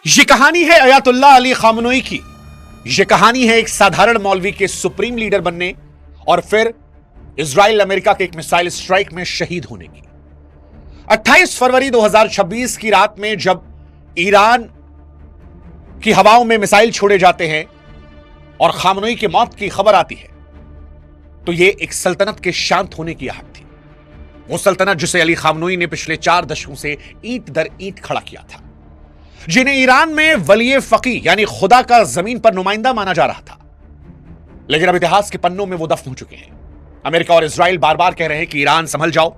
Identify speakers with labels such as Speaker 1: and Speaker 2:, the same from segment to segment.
Speaker 1: ये कहानी है अयातुल्लाह अली खामनोई की। ये कहानी है एक साधारण मौलवी के सुप्रीम लीडर बनने और फिर इजराइल अमेरिका के एक मिसाइल स्ट्राइक में शहीद होने की। 28 फरवरी 2026 की रात में जब ईरान की हवाओं में मिसाइल छोड़े जाते हैं और खामनोई की मौत की खबर आती है, तो यह एक सल्तनत के शांत होने की आहट थी। वो सल्तनत जिसे अली खामनोई ने पिछले 4 दशकों से ईंट दर ईंट खड़ा किया था, जिन्हें ईरान में वली फकी यानी खुदा का जमीन पर नुमाइंदा माना जा रहा था। लेकिन अब इतिहास के पन्नों में वो दफन हो चुके हैं। अमेरिका और इजराइल बार बार कह रहे हैं कि ईरान संभल जाओ,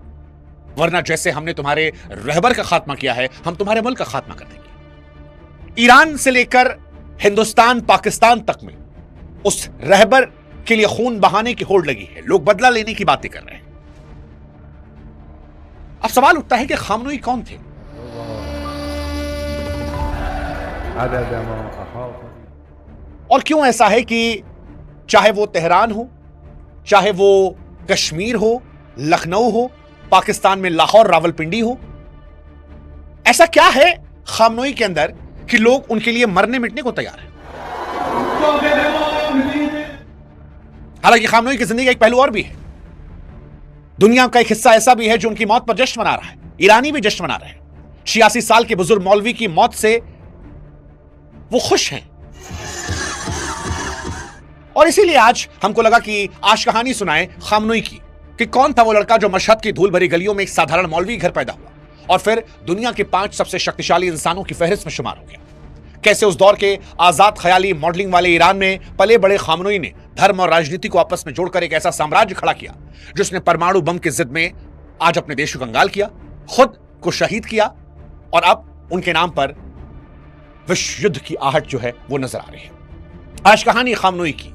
Speaker 1: वरना जैसे हमने तुम्हारे रहबर का खात्मा किया है, हम तुम्हारे मुल्क का खात्मा कर देंगे। ईरान से लेकर हिंदुस्तान पाकिस्तान तक में उस रहबर के लिए खून बहाने की होड़ लगी है। लोग बदला लेने की बातें कर रहे हैं। अब सवाल उठता है कि खामनोई कौन थे और क्यों ऐसा है कि चाहे वो तेहरान हो, चाहे वो कश्मीर हो, लखनऊ हो, पाकिस्तान में लाहौर रावलपिंडी हो, ऐसा क्या है खामनोई के अंदर कि लोग उनके लिए मरने मिटने को तैयार हैं। हालांकि खामनोई की जिंदगी का एक पहलू और भी है। दुनिया का एक हिस्सा ऐसा भी है जो उनकी मौत पर जश्न मना रहा है। ईरानी भी जश्न मना रहे हैं। 86 साल के बुजुर्ग मौलवी की मौत से वो खुश हैं और इसीलिए आज हमको लगा कि आज कहानी सुनाए खामनोई की कि कौन था वो लड़का जो मशहद की धूल भरी गलियों में एक साधारण मौलवी घर पैदा हुआ और फिर दुनिया के 5 सबसे शक्तिशाली इंसानों की फहरिस्त में शुमार हो गया। कैसे उस दौर के आजाद ख्याली मॉडलिंग वाले ईरान में पले बड़े खामनोई ने धर्म और राजनीति को आपस में जोड़कर एक ऐसा साम्राज्य खड़ा किया जिसने परमाणु बम की जिद में आज अपने देश को कंगाल किया, खुद को शहीद किया और अब उनके नाम पर विश्व युद्ध की आहट जो है वो नजर आ रही है। आज कहानी खामनोई की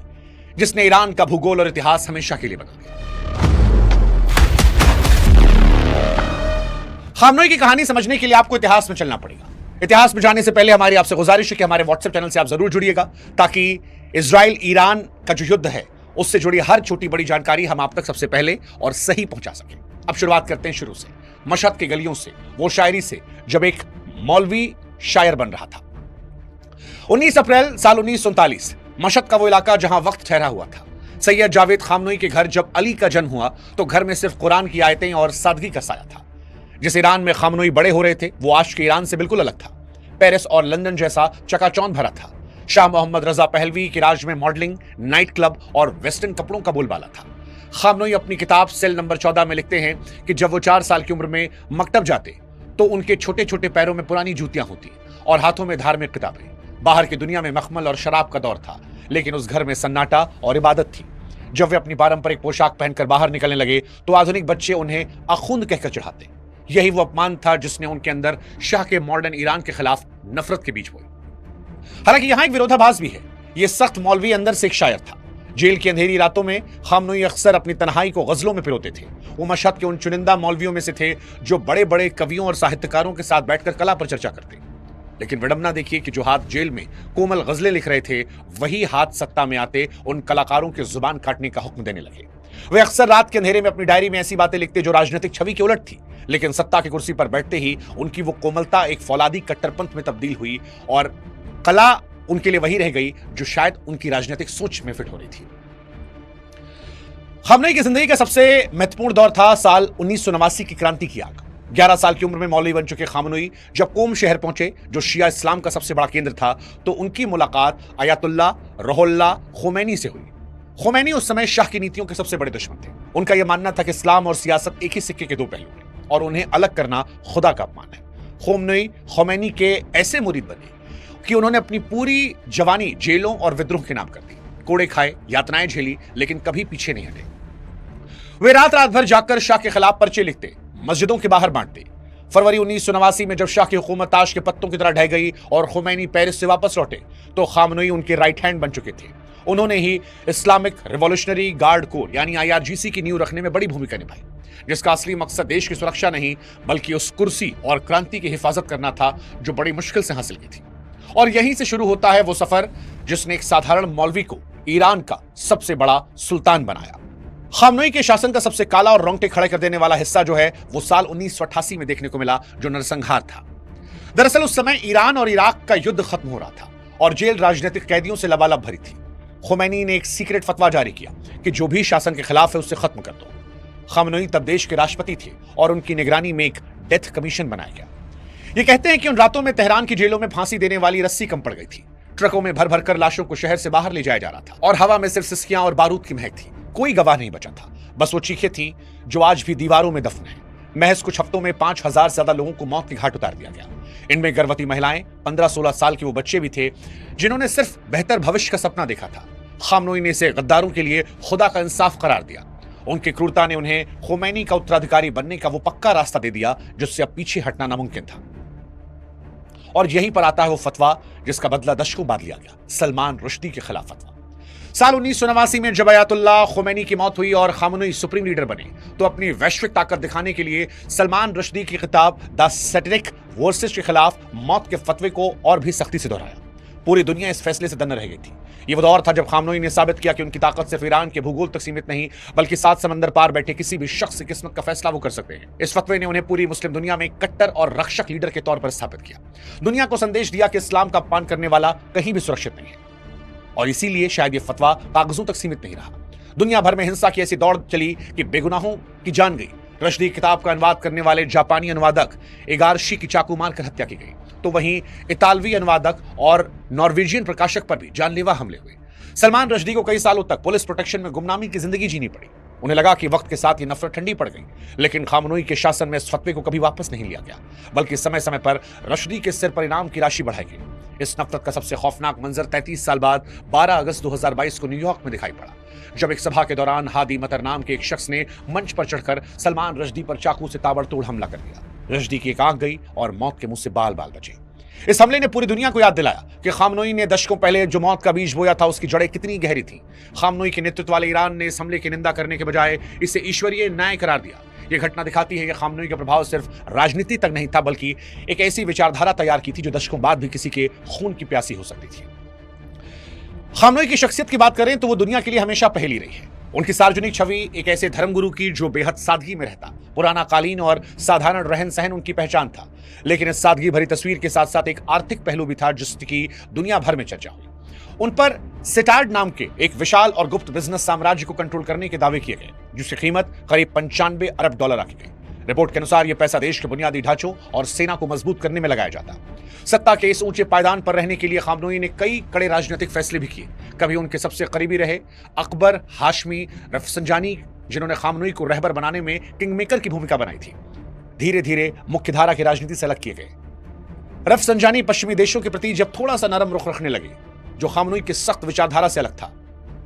Speaker 1: जिसने ईरान का भूगोल और इतिहास हमेशा के लिए बदल दिया। खामनोई की कहानी समझने के लिए आपको इतिहास में चलना पड़ेगा। इतिहास में जाने से पहले हमारी आपसे गुजारिश है कि हमारे व्हाट्सएप चैनल से आप जरूर जुड़िएगा ताकि इजराइल ईरान का जो युद्ध है उससे जुड़ी हर छोटी बड़ी जानकारी हम आप तक सबसे पहले और सही पहुंचा सकें। अब शुरुआत करते हैं शुरू से, मशहद के गलियों से, वो शायरी से जब एक मौलवी शायर बन रहा था। 19 अप्रैल साल 1939 मशहद का वो इलाका जहां वक्त ठहरा हुआ था। सैयद जावेद खामनोई के घर जब अली का जन्म हुआ तो घर में सिर्फ कुरान की आयतें और सादगी का साया था। जिस ईरान में खामनोई बड़े हो रहे थे वो आज के ईरान से बिल्कुल अलग था। पेरिस और लंदन जैसा चकाचौंध भरा था। शाह मोहम्मद रजा पहलवी के राज में मॉडलिंग, नाइट क्लब और वेस्टर्न कपड़ों का बोलबाला था। खामनोई अपनी किताब सेल नंबर 14 में लिखते हैं कि जब वो 4 साल की उम्र में मकतब जाते तो उनके छोटे छोटे पैरों में पुरानी जूतियां होती और हाथों में धार्मिक किताबें। बाहर की दुनिया में मखमल और शराब का दौर था, लेकिन उस घर में सन्नाटा और इबादत थी। जब वे अपनी पारंपरिक पोशाक पहनकर बाहर निकलने लगे तो आधुनिक बच्चे उन्हें अखुंद कहकर चढ़ाते। यही वो अपमान था जिसने उनके अंदर शाह के मॉडर्न ईरान के खिलाफ नफरत के बीज बोई। हालांकि यहां एक विरोधाभास भी है। यह सख्त मौलवी अंदर से एक शायर था। जेल की अंधेरी रातों में खामनोई अक्सर अपनी तन्हाई को गजलों में पिरोते थे। वो मशहद के उन चुनिंदा मौलवियों में से थे जो बड़े बड़े कवियों और साहित्यकारों के साथ बैठकर कला पर चर्चा करते। लेकिन विडंबना देखिए कि जो हाथ जेल में कोमल गजलें लिख रहे थे वही हाथ सत्ता में आते उन कलाकारों की जुबान काटने का हुक्म देने लगे। वे अक्सर रात के अंधेरे में अपनी डायरी में ऐसी बातें लिखते जो राजनीतिक छवि के उलट थी, लेकिन सत्ता की कुर्सी पर बैठते ही उनकी वो कोमलता एक फौलादी कट्टरपंथ में तब्दील हुई और कला उनके लिए वही रह गई जो शायद उनकी राजनीतिक सोच में फिट हो रही थी। खामनोई की जिंदगी का सबसे महत्वपूर्ण दौर था साल 1989 की क्रांति की आग। 11 साल की उम्र में मौलवी बन चुके खामनोई जब कोम शहर पहुंचे जो शिया इस्लाम का सबसे बड़ा केंद्र था, तो उनकी मुलाकात अयातुल्लाह रुहुल्लाह खोमैनी से हुई। खोमैनी उस समय शाह की नीतियों के सबसे बड़े दुश्मन थे। उनका यह मानना था कि इस्लाम और सियासत एक ही सिक्के के 2 पहलू हैं और उन्हें अलग करना खुदा का अपमान है। खोमैनी खोमैनी के ऐसे मुरीद बने कि उन्होंने अपनी पूरी जवानी जेलों और विद्रोह के नाम कर दी। कोड़े खाए, यातनाएं झेली, लेकिन कभी पीछे नहीं हटे। वे रात रात भर जाकर शाह के खिलाफ पर्चे लिखते, मस्जिदों के बाहर बांटते। फरवरी 1989 में जब शाह की हुकूमत ताश के पत्तों की तरह ढह गई और खोमैनी पेरिस से वापस लौटे तो खामनोई उनके राइट हैंड बन चुके थे। उन्होंने ही इस्लामिक रिवॉल्यूशनरी गार्ड कोर यानी IRGC की नींव रखने में बड़ी भूमिका निभाई, जिसका असली मकसद देश की सुरक्षा नहीं बल्कि उस कुर्सी और क्रांति की हिफाजत करना था जो बड़ी मुश्किल से हासिल की थी। और यहीं से शुरू होता है वो सफर जिसने एक साधारण मौलवी को ईरान का सबसे बड़ा सुल्तान बनाया। खामनोई के शासन का सबसे काला और रोंगटे खड़े कर देने वाला हिस्सा जो है वो साल 1988 में देखने को मिला, जो नरसंहार था। दरअसल उस समय ईरान और इराक का युद्ध खत्म हो रहा था और जेल राजनीतिक कैदियों से लबालब भरी थी। खुमैनी ने एक सीक्रेट फतवा जारी किया कि जो भी शासन के खिलाफ है उसे खत्म कर दो। खामनोई तब देश के राष्ट्रपति थे और उनकी निगरानी में एक डेथ कमीशन बनाया गया। ये कहते हैं कि उन रातों में तेहरान की जेलों में फांसी देने वाली रस्सी कम पड़ गई थी। ट्रकों में भर भर कर लाशों को शहर से बाहर ले जाया जा रहा था और हवा में सिर्फ सिसकियां और बारूद की महक थी। कोई गवाह नहीं बचा था, बस वो चीखें थी जो आज भी दीवारों में दफन है। महज कुछ हफ्तों में 5,000 से ज्यादा लोगों को मौत के घाट उतार दिया गया। इनमें गर्भवती महिलाएं, 15-16 साल के वो बच्चे भी थे जिन्होंने सिर्फ बेहतर भविष्य का सपना देखा था। खामनोई ने इसे गद्दारों के लिए खुदा का इंसाफ करार दिया। उनकी क्रूरता ने उन्हें खुमैनी का उत्तराधिकारी बनने का वो पक्का रास्ता दे दिया जिससे अब पीछे हटना नामुमकिन था। और यहीं पर आता है वो फतवा जिसका बदला दशकों बाद लिया गया, सलमान रुश्दी के खिलाफ फतवा। साल 1989 में जब अयातुल्लाह खुमैनी की मौत हुई और खामनोई सुप्रीम लीडर बने तो अपनी वैश्विक ताकत दिखाने के लिए सलमान रुश्दी की किताब द सैटेनिक वर्सेस के खिलाफ मौत के फतवे को और भी सख्ती से दोहराया। पूरी दुनिया इस फैसले से दंग रह गई थी। ये वो दौर था जब खामनोई ने साबित किया कि उनकी ताकत सिर्फ ईरान के भूगोल तक सीमित नहीं बल्कि 7 समंदर पार बैठे किसी भी शख्स की किस्मत का फैसला वो कर सकते हैं। इस फतवे ने उन्हें पूरी मुस्लिम दुनिया में कट्टर और रक्षक लीडर के तौर पर स्थापित किया। दुनिया को संदेश दिया कि इस्लाम का अपमान करने वाला कहीं भी सुरक्षित नहीं है और इसीलिए शायद ये फतवा कागजों तक सीमित नहीं रहा। दुनिया भर में हिंसा की ऐसी दौड़ चली कि बेगुनाहों की जान गई। रुश्दी किताब का अनुवाद करने वाले जापानी अनुवादक इगारशी की चाकू मारकर हत्या की गई, तो वहीं इतालवी अनुवादक और नॉर्वेजियन प्रकाशक पर भी जानलेवा हमले हुए। सलमान रुश्दी को कई सालों तक पुलिस प्रोटेक्शन में गुमनामी की जिंदगी जीनी पड़ी। उन्हें लगा कि वक्त के साथ ये नफरत ठंडी पड़ गई, लेकिन खामनोई के शासन में इस फतवे को कभी वापस नहीं लिया गया, बल्कि समय समय पर रुश्दी के सिर पर इनाम की राशि बढ़ाई गई। इस नफरत का सबसे खौफनाक मंजर 33 साल बाद 12 अगस्त 2022 को न्यूयॉर्क में दिखाई पड़ा, जब एक सभा के दौरान हादी मतर नाम के एक शख्स ने मंच पर चढ़कर सलमान रुश्दी पर चाकू से ताबड़तोड़ हमला कर दिया। रुश्दी की एक आंख गई और मौत के मुंह से बाल बाल बचे। इस हमले ने पूरी दुनिया को याद दिलाया कि खामनोई ने दशकों पहले जो मौत का बीज बोया था उसकी जड़ें कितनी गहरी थीं। खामनोई के नेतृत्व वाले ईरान ने इस हमले की निंदा करने के बजाय इसे ईश्वरीय न्याय करार दिया। यह घटना दिखाती है कि खामनोई का प्रभाव सिर्फ राजनीति तक नहीं था, बल्कि एक ऐसी विचारधारा तैयार की थी जो दशकों बाद भी किसी के खून की प्यासी हो सकती थी। खामनोई की शख्सियत की बात करें तो वो दुनिया के लिए हमेशा पहेली रही है। उनकी सार्वजनिक छवि एक ऐसे धर्मगुरु की जो बेहद सादगी में रहता, पुराना कालीन और साधारण रहन सहन उनकी पहचान था। लेकिन इस सादगी भरी तस्वीर के साथ साथ एक आर्थिक पहलू भी था जिसकी दुनिया भर में चर्चा हुई। उन पर सिटार्ड नाम के एक विशाल और गुप्त बिजनेस साम्राज्य को कंट्रोल करने के दावे किए गए, जिसकी कीमत करीब 95 अरब डॉलर आकी गई। रिपोर्ट के अनुसार यह पैसा देश के बुनियादी ढांचों और सेना को मजबूत करने में लगाया जाता। सत्ता के इस ऊंचे पायदान पर रहने के लिए खामनोई ने कई कड़े राजनीतिक फैसले भी किए। कभी उनके सबसे करीबी रहे अकबर हाशमी रफसंजानी, जिन्होंने खामनोई को रहबर बनाने में किंगमेकर की भूमिका बनाई थी, धीरे धीरे मुख्यधारा की राजनीति से अलग किए गए। रफसंजानी पश्चिमी देशों के प्रति जब थोड़ा सा नरम रुख रखने लगे, जो खामनोई की सख्त विचारधारा से अलग था,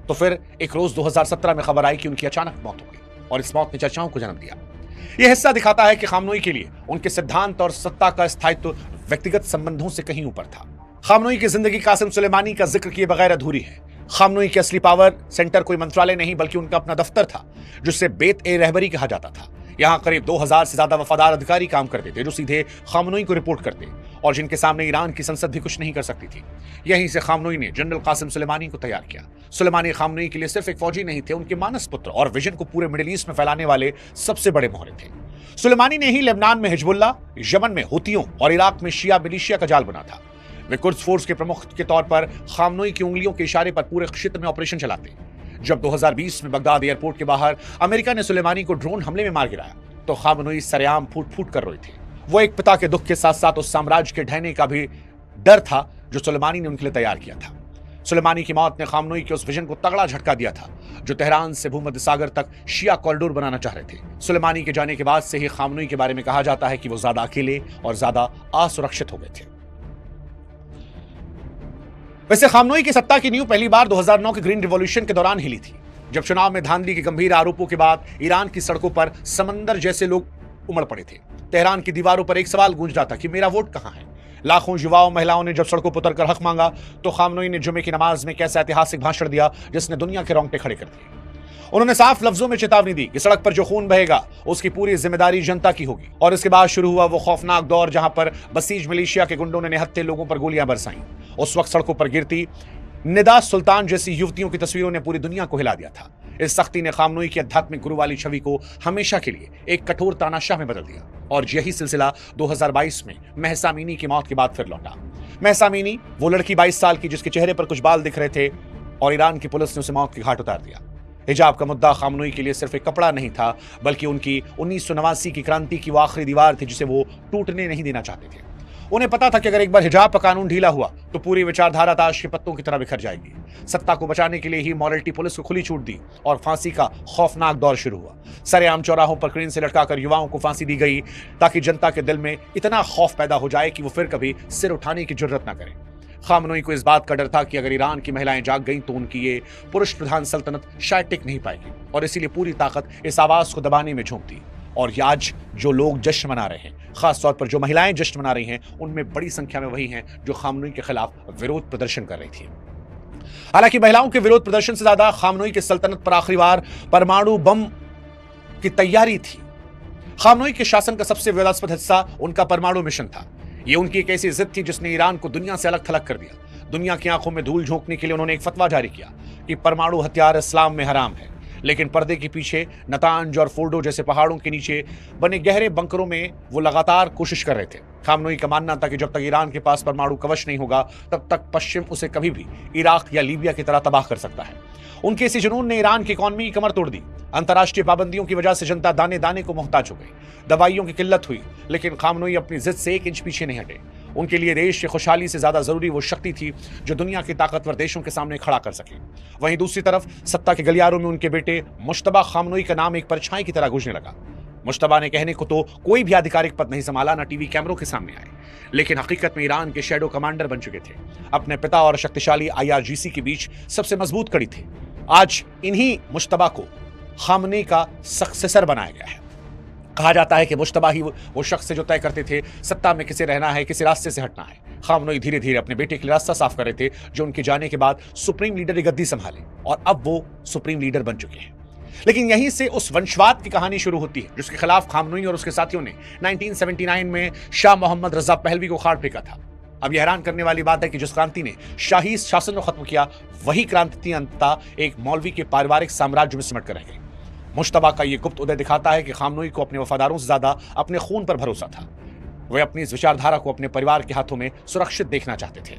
Speaker 1: तो फिर एक रोज 2017 में खबर आई कि उनकी अचानक मौत हो गई और इस मौत ने चर्चाओं को जन्म दिया। यह हिस्सा दिखाता है कि खामनोई के लिए उनके सिद्धांत और सत्ता का स्थायित्व व्यक्तिगत संबंधों से कहीं ऊपर था। खामनोई की जिंदगी कासिम सुलेमानी का जिक्र किए बगैर अधूरी है। खामनोई के असली पावर सेंटर कोई मंत्रालय नहीं बल्कि उनका अपना दफ्तर था, जिसे बेत ए रहबरी कहा जाता था। यहां करीब 2000 से ज्यादा वफादार अधिकारी काम करते थे, जो सीधे खामनोई को रिपोर्ट करते और जिनके सामने ईरान की संसद भी कुछ नहीं कर सकती थी। यहीं से खामनोई ने जनरल कासिम सुलेमानी को तैयार किया। सुलेमानी खामनोई के लिए सिर्फ एक फौजी नहीं थे, उनके मानस पुत्र और विजन को पूरे मिडिल ईस्ट में फैलाने वाले सबसे बड़े मोहरे थे। सुलेमानी ने ही लेबनान में हिजबुल्लाह, यमन में हुतियों और इराक में शिया मिलिशिया का जाल बना था। वे कुर्द फोर्स के प्रमुख के तौर पर खामनोई की उंगलियों के इशारे पर पूरे क्षेत्र में ऑपरेशन चलाते। जब 2020 में बगदाद एयरपोर्ट के बाहर अमेरिका ने सुलेमानी को ड्रोन हमले में मार गिराया, तो खामनोई सरेआम फूट फूट कर रोए थे। वो एक पिता के दुख के साथ साथ उस साम्राज्य के ढहने का भी डर था जो सुलेमानी ने उनके लिए तैयार किया था। सुलेमानी की मौत ने खामनोई के उस विजन को तगड़ा झटका दिया था, जो तेहरान से भूमध्य सागर तक शिया कॉरिडोर बनाना चाह रहे थे। सुलेमानी के जाने के बाद से ही खामनोई के बारे में कहा जाता है कि वो ज्यादा अकेले और ज्यादा असुरक्षित हो गए थे। वैसे खामनोई की सत्ता की नींव पहली बार 2009 के ग्रीन रिवॉल्यूशन के दौरान हिली थी, जब चुनाव में धांधली के गंभीर आरोपों के बाद ईरान की सड़कों पर समंदर जैसे लोग उमड़ पड़े थे। तेहरान की दीवारों पर एक सवाल गूंज रहा था कि मेरा वोट कहां है। लाखों युवाओं महिलाओं ने जब सड़कों पर उतरकर हक मांगा, तो खामनोई ने जुमे की नमाज में एक ऐसा ऐतिहासिक भाषण दिया जिसने दुनिया के रोंगटे खड़े कर दिए। उन्होंने साफ लफ्जों में चेतावनी दी कि सड़क पर जो खून बहेगा उसकी पूरी जिम्मेदारी जनता की होगी। और इसके बाद शुरू हुआ वो खौफनाक दौर जहां पर बसीज मिलिशिया के गुंडों ने निहत्थे लोगों पर गोलियां बरसाईं। उस वक्त सड़कों पर गिरती निदा सुल्तान जैसी युवतियों की तस्वीरों ने पूरी दुनिया को हिला दिया था। इस सख्ती ने खामनोई की आध्यात्मिक गुरु वाली छवि को हमेशा के लिए एक कठोर तानाशाह में बदल दिया और यही सिलसिला 2022 में महसा अमीनी की मौत के बाद फिर लौटा। महसा अमीनी वो लड़की 22 साल की जिसके चेहरे पर कुछ बाल दिख रहे थे और ईरान की पुलिस ने उसे मौत के घाट उतार दिया। हिजाब का मुद्दा खामनोई के लिए सिर्फ एक कपड़ा नहीं था, बल्कि उनकी 1989 की क्रांति की वो आखिरी दीवार थी जिसे वो टूटने नहीं देना चाहते थे। उन्हें पता था कि अगर एक बार हिजाब का कानून ढीला हुआ तो पूरी विचारधारा ताश के पत्तों की तरह बिखर जाएगी। सत्ता को बचाने के लिए ही मॉरलिटी पुलिस को खुली छूट दी और फांसी का खौफनाक दौर शुरू हुआ। सरेआम चौराहों पर क्रेन से लटकाकर युवाओं को फांसी दी गई ताकि जनता के दिल में इतना खौफ पैदा हो जाए कि वो फिर कभी सिर उठाने की जुर्रत न करें। खामनोई को इस बात का डर था कि अगर ईरान की महिलाएं जाग गईं तो उनकी ये पुरुष प्रधान सल्तनत शायद टिक नहीं पाएगी और इसीलिए पूरी ताकत इस आवाज को दबाने में झोंक दी। और आज जो लोग जश्न मना रहे हैं, खासतौर पर जो महिलाएं जश्न मना रही हैं, उनमें बड़ी संख्या में वही हैं जो खामनोई के खिलाफ विरोध प्रदर्शन कर रही थी। हालांकि महिलाओं के विरोध प्रदर्शन से ज्यादा खामनोई की सल्तनत पर आखिरी बार परमाणु बम की तैयारी थी। खामनोई के शासन का सबसे विवादास्पद हिस्सा उनका परमाणु मिशन था। ये उनकी एक ऐसी जिद थी जिसने ईरान को दुनिया से अलग थलग कर दिया। दुनिया की आंखों में धूल झोंकने के लिए उन्होंने एक फतवा जारी किया कि परमाणु हथियार इस्लाम में हराम है, लेकिन पर्दे के पीछे नतांज और फोर्डो जैसे पहाड़ों के नीचे बने गहरे बंकरों में वो लगातार कोशिश कर रहे थे। खामनोई का मानना था कि जब तक ईरान के पास परमाणु कवच नहीं होगा तब तक पश्चिम उसे कभी भी इराक या लीबिया की तरह तबाह कर सकता है। उनके इसी जुनून ने ईरान की इकॉनमी की कमर तोड़ दी। अंतर्राष्ट्रीय पाबंदियों की वजह से जनता दाने दाने को मोहताज हो गई। दवाइयों की किल्लत हुई, लेकिन खामनोई अपनी जिद से 1 इंच पीछे नहीं हटे। उनके लिए देश की खुशहाली से ज्यादा जरूरी वो शक्ति थी जो दुनिया के ताकतवर देशों के सामने खड़ा कर सके। वहीं दूसरी तरफ सत्ता के गलियारों में उनके बेटे मुश्तबा खामनोई का नाम एक परछाई की तरह गूंजने लगा। मुश्तबा ने कहने को तो कोई भी आधिकारिक पद नहीं संभाला, न टीवी कैमरों के सामने आए, लेकिन हकीकत में ईरान के शैडो कमांडर बन चुके थे। अपने पिता और शक्तिशाली IRGC के बीच सबसे मजबूत कड़ी थे। आज इन्हीं मुश्तबा को खामनेई का सक्सेसर बनाया गया है। कहा जाता है कि मुश्तबा ही वो शख्स जो तय करते थे सत्ता में किसे रहना है, किसी रास्ते से हटना है। खामनोई धीरे धीरे अपने बेटे के लिए रास्ता साफ कर रहे थे जो उनके जाने के बाद सुप्रीम लीडर की गद्दी संभाले और अब वो सुप्रीम लीडर बन चुके हैं। लेकिन यहीं से उस वंशवाद की कहानी शुरू होती है जिसके खिलाफ खामनोई और उसके साथियों ने 1979 में शाह मोहम्मद रजा पहलवी को उखाड़ फेंका था। अब यह हैरान करने वाली बात है कि जिस क्रांति ने शाही शासन को खत्म किया, वही क्रांति अंततः एक मौलवी के पारिवारिक साम्राज्य में सिमट कर रह गई। मुश्तबा का यह गुप्त उदय दिखाता है कि खामनोई को अपने वफादारों से ज्यादा अपने खून पर भरोसा था। वे अपनी इस विचारधारा को अपने परिवार के हाथों में सुरक्षित देखना चाहते थे।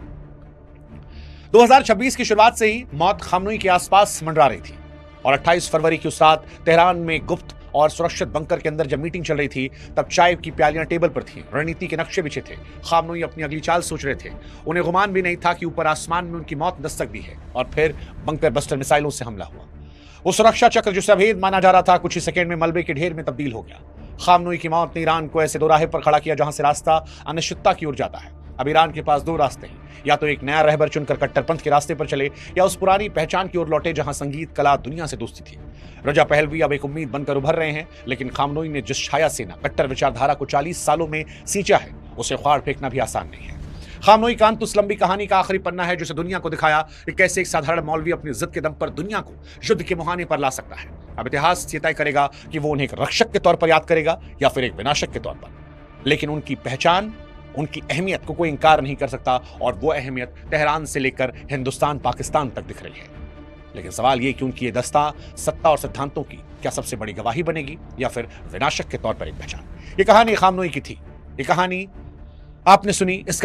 Speaker 1: 2026 की शुरुआत से ही मौत खामनोई के आसपास मंडरा रही थी और 28 फरवरी की उस रात तेहरान में गुप्त और सुरक्षित बंकर के अंदर जब मीटिंग चल रही थी तब चाय की प्यालियां टेबल पर थीं, रणनीति के नक्शे बिछे थे। खामनोई अपनी अगली चाल सोच रहे थे। उन्हें गुमान भी नहीं था कि ऊपर आसमान में उनकी मौत दस्तक दी है और फिर बंकर बस्टर मिसाइलों से हमला हुआ। वो सुरक्षा चक्र जिसे अभेद माना जा रहा था कुछ ही सेकंड में मलबे के ढेर में तब्दील हो गया। खामनोई की मौत ने ईरान को ऐसे दोराहे पर खड़ा किया जहां से रास्ता अनिश्चितता की ओर जाता है। अब ईरान के पास 2 रास्ते हैं, या तो एक नया रहबर चुनकर कट्टरपंथ के रास्ते पर चले या उस पुरानी पहचान की ओर लौटे जहां संगीत, कला, दुनिया से दोस्ती थी। रजा पहलवी अब एक उम्मीद बनकर उभर रहे हैं, लेकिन खामनोई ने जिस छाया सेना कट्टर विचारधारा को 40 सालों में सींचा है उसे उखाड़ फेंकना भी आसान नहीं है। खामनोई कांत उस लंबी कहानी का आखिरी पन्ना है जिसे दुनिया को दिखाया कि कैसे एक साधारण मौलवी अपनी जिद के दम पर दुनिया को युद्ध के मुहाने पर ला सकता है। अब इतिहास ये तय करेगा कि वो उन्हें एक रक्षक के तौर पर याद करेगा या फिर एक विनाशक के तौर पर, लेकिन उनकी पहचान, उनकी अहमियत को कोई इंकार नहीं कर सकता और वो अहमियत तेहरान से लेकर हिंदुस्तान, पाकिस्तान तक दिख रही है। लेकिन सवाल ये कि उनकी ये दस्ता सत्ता और सिद्धांतों की क्या सबसे बड़ी गवाही बनेगी या फिर विनाशक के तौर पर एक पहचान। ये कहानी खामनोई की थी। ये कहानी आपने सुनी। इस